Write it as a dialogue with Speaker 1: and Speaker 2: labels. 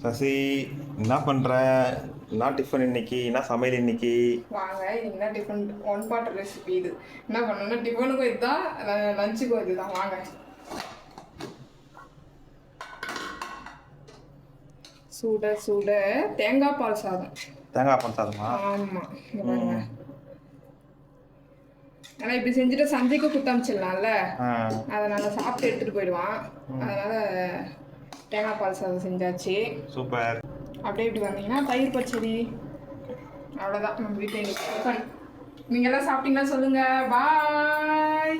Speaker 1: சசி, என்ன பண்ற? என்ன டிஃபன் இன்னைக்கு? என்ன சமையல் இன்னைக்கு?
Speaker 2: வாங்க இன்னைக்கு தான் டிஃபன் ஒன் பார்ட் ரெசிபி இது. என்ன பண்ணணும்னா டிஃபனுக்கும் இதுதான், லஞ்சுக்கும் இதுதான். வாங்க. சுட சுட தேங்காய் பால் சாதம்.
Speaker 1: தேங்காய் பால் சாதமா?
Speaker 2: ஆமா, இங்க பாருங்க. ஆனா இப்படி செஞ்சுட்டு சந்தைக்கு குத்தமிச்சிடலாம்ல, அதனால சாப்பிட்டு எடுத்துட்டு போயிடுவான். அதனால தேங்காய் பால் சாதம் செஞ்சாச்சு.
Speaker 1: சூப்பர்.
Speaker 2: அப்படியே இப்படி வந்தீங்கன்னா தயிர் பச்சடி. அவ்வளோதான் நம்ம வீட்டில் இன்னைக்கு டிஃபன். நீங்க எல்லாம் சாப்பிட்டீங்கன்னா சொல்லுங்க. பாய்.